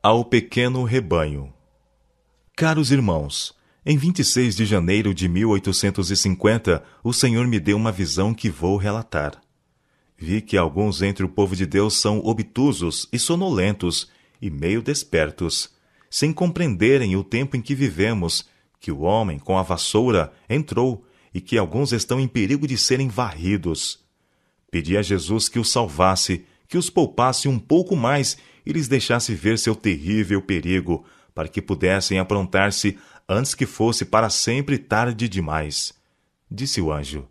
Ao pequeno rebanho. Caros irmãos, em 26 de janeiro de 1850, o Senhor me deu uma visão que vou relatar. Vi que alguns entre o povo de Deus são obtusos e sonolentos e meio despertos, sem compreenderem o tempo em que vivemos, que o homem com a vassoura entrou e que alguns estão em perigo de serem varridos. Pedi a Jesus que os salvasse, que os poupasse um pouco mais e lhes deixasse ver seu terrível perigo, para que pudessem aprontar-se antes que fosse para sempre tarde demais. Disse o anjo.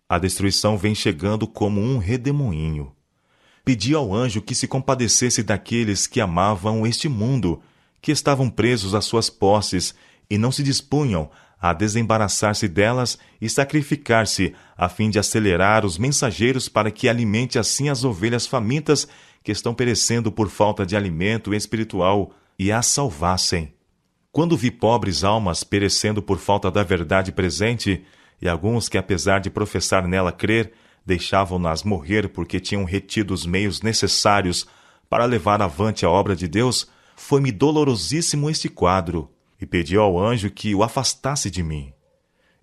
A destruição vem chegando como um redemoinho. Pedi ao anjo que se compadecesse daqueles que amavam este mundo, que estavam presos às suas posses e não se dispunham a desembaraçar-se delas e sacrificar-se, a fim de acelerar os mensageiros para que alimente assim as ovelhas famintas que estão perecendo por falta de alimento espiritual e as salvassem. Quando vi pobres almas perecendo por falta da verdade presente, e alguns que, apesar de professar nela crer, deixavam-nas morrer porque tinham retido os meios necessários para levar avante a obra de Deus, foi-me dolorosíssimo este quadro, e pedi ao anjo que o afastasse de mim.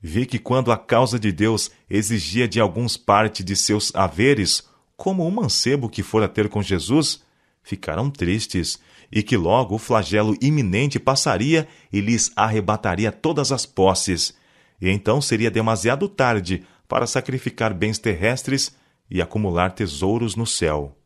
Vi que quando a causa de Deus exigia de alguns parte de seus haveres, como o mancebo que fora ter com Jesus, ficaram tristes, e que logo o flagelo iminente passaria e lhes arrebataria todas as posses, e então seria demasiado tarde para sacrificar bens terrestres e acumular tesouros no céu.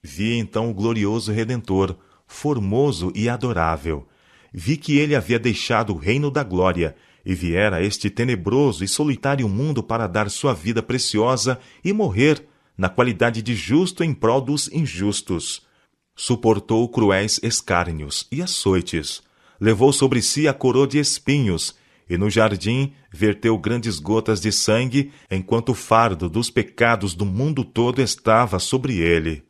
Vi então o glorioso Redentor, formoso e adorável. Vi que ele havia deixado o reino da glória e viera a este tenebroso e solitário mundo para dar sua vida preciosa e morrer na qualidade de justo em prol dos injustos. Suportou cruéis escárnios e açoites, levou sobre si a coroa de espinhos, e no jardim verteu grandes gotas de sangue, enquanto o fardo dos pecados do mundo todo estava sobre ele.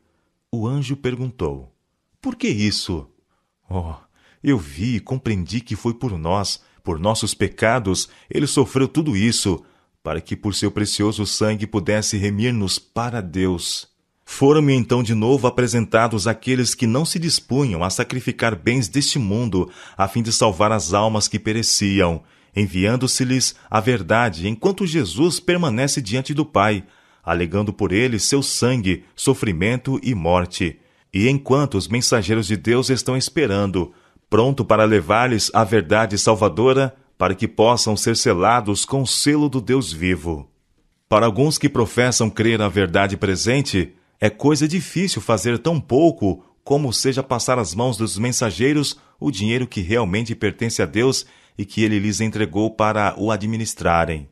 O anjo perguntou: por que isso? Eu vi e compreendi que foi por nós, por nossos pecados, ele sofreu tudo isso, para que por seu precioso sangue pudesse remir-nos para Deus. Foram-me então de novo apresentados aqueles que não se dispunham a sacrificar bens deste mundo, a fim de salvar as almas que pereciam, enviando-se-lhes a verdade, enquanto Jesus permanece diante do Pai, alegando por eles seu sangue, sofrimento e morte, e enquanto os mensageiros de Deus estão esperando, pronto para levar-lhes a verdade salvadora, para que possam ser selados com o selo do Deus vivo. Para alguns que professam crer na verdade presente, é coisa difícil fazer tão pouco como seja passar às mãos dos mensageiros o dinheiro que realmente pertence a Deus e que ele lhes entregou para o administrarem.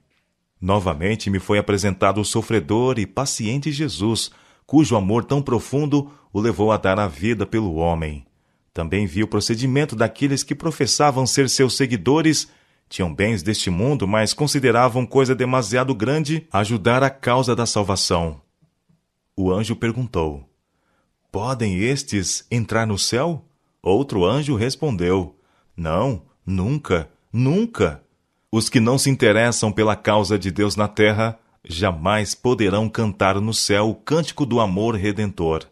Novamente me foi apresentado o sofredor e paciente Jesus, cujo amor tão profundo o levou a dar a vida pelo homem. Também vi o procedimento daqueles que professavam ser seus seguidores, tinham bens deste mundo, mas consideravam coisa demasiado grande ajudar a causa da salvação. O anjo perguntou: podem estes entrar no céu? Outro anjo respondeu: não, nunca, nunca. Os que não se interessam pela causa de Deus na terra jamais poderão cantar no céu o cântico do amor redentor.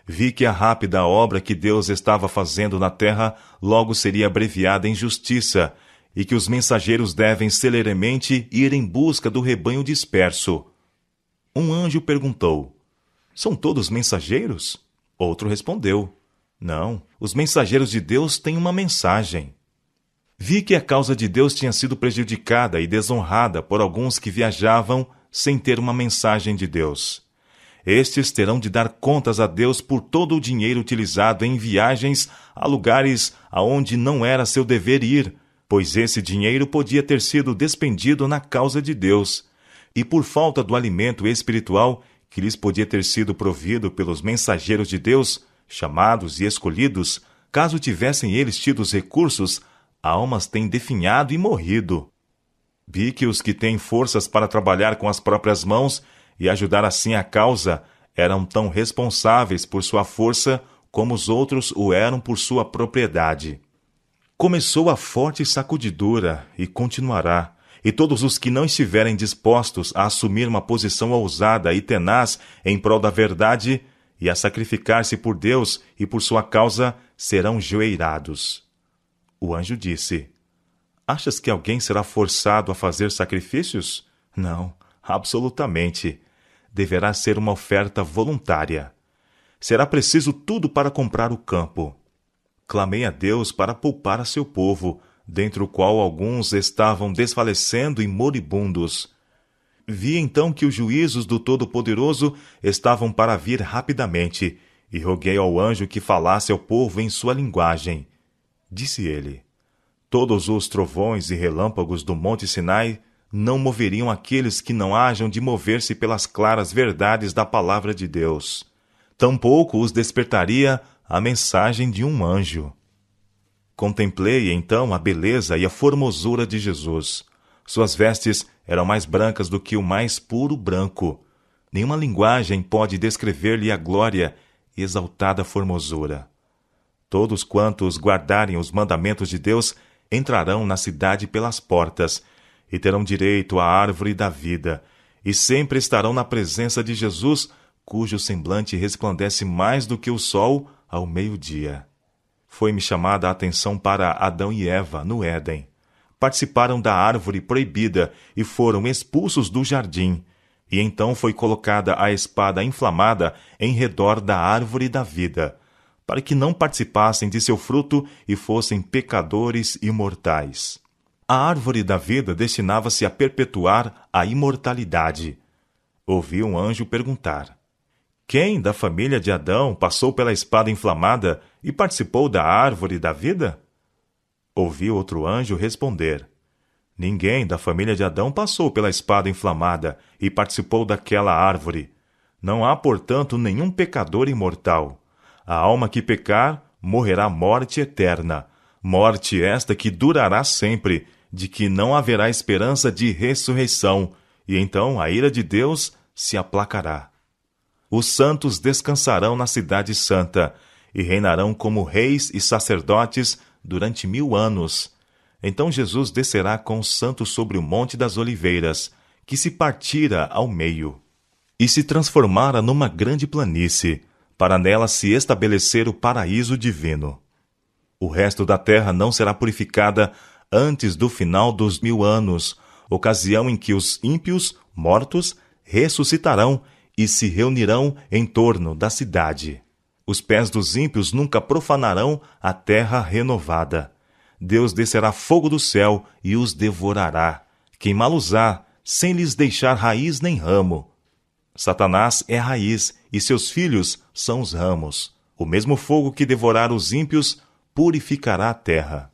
Vi que a rápida obra que Deus estava fazendo na terra logo seria abreviada em justiça, e que os mensageiros devem celeremente ir em busca do rebanho disperso. Um anjo perguntou: são todos mensageiros? Outro respondeu: não, os mensageiros de Deus têm uma mensagem. Vi que a causa de Deus tinha sido prejudicada e desonrada por alguns que viajavam sem ter uma mensagem de Deus. Estes terão de dar contas a Deus por todo o dinheiro utilizado em viagens a lugares aonde não era seu dever ir, pois esse dinheiro podia ter sido despendido na causa de Deus, e por falta do alimento espiritual que lhes podia ter sido provido pelos mensageiros de Deus, chamados e escolhidos, caso tivessem eles tido os recursos, almas têm definhado e morrido. Vi que os que têm forças para trabalhar com as próprias mãos e ajudar assim a causa eram tão responsáveis por sua força como os outros o eram por sua propriedade. Começou a forte sacudidura e continuará, e todos os que não estiverem dispostos a assumir uma posição ousada e tenaz em prol da verdade e a sacrificar-se por Deus e por sua causa serão joeirados. O anjo disse: Achas que alguém será forçado a fazer sacrifícios? Não, absolutamente. Deverá ser uma oferta voluntária. Será preciso tudo para comprar o campo. Clamei a Deus para poupar a seu povo, dentre o qual alguns estavam desfalecendo e moribundos. Vi então que os juízos do Todo-Poderoso estavam para vir rapidamente, e roguei ao anjo que falasse ao povo em sua linguagem. Disse ele: Todos os trovões e relâmpagos do Monte Sinai não moveriam aqueles que não hajam de mover-se pelas claras verdades da palavra de Deus. Tampouco os despertaria a mensagem de um anjo. Contemplei, então, a beleza e a formosura de Jesus. Suas vestes eram mais brancas do que o mais puro branco. Nenhuma linguagem pode descrever-lhe a glória e exaltada formosura. Todos quantos guardarem os mandamentos de Deus entrarão na cidade pelas portas, e terão direito à árvore da vida, e sempre estarão na presença de Jesus, cujo semblante resplandece mais do que o sol ao meio-dia. Foi-me chamada a atenção para Adão e Eva, no Éden. Participaram da árvore proibida e foram expulsos do jardim. E então foi colocada a espada inflamada em redor da árvore da vida, para que não participassem de seu fruto e fossem pecadores imortais. A árvore da vida destinava-se a perpetuar a imortalidade. Ouvi um anjo perguntar: Quem da família de Adão passou pela espada inflamada e participou da árvore da vida? Ouvi outro anjo responder: Ninguém da família de Adão passou pela espada inflamada e participou daquela árvore. Não há, portanto, nenhum pecador imortal. A alma que pecar morrerá morte eterna, morte esta que durará sempre, de que não haverá esperança de ressurreição, e então a ira de Deus se aplacará. Os santos descansarão na cidade santa, e reinarão como reis e sacerdotes durante 1000 anos. Então Jesus descerá com os santos sobre o Monte das Oliveiras, que se partira ao meio, e se transformara numa grande planície, para nela se estabelecer o paraíso divino. O resto da terra não será purificada antes do final dos 1000 anos, ocasião em que os ímpios, mortos, ressuscitarão e se reunirão em torno da cidade. Os pés dos ímpios nunca profanarão a terra renovada. Deus descerá fogo do céu e os devorará, queimá-los-á, sem lhes deixar raiz nem ramo. Satanás é a raiz, e seus filhos são os ramos. O mesmo fogo que devorar os ímpios purificará a terra.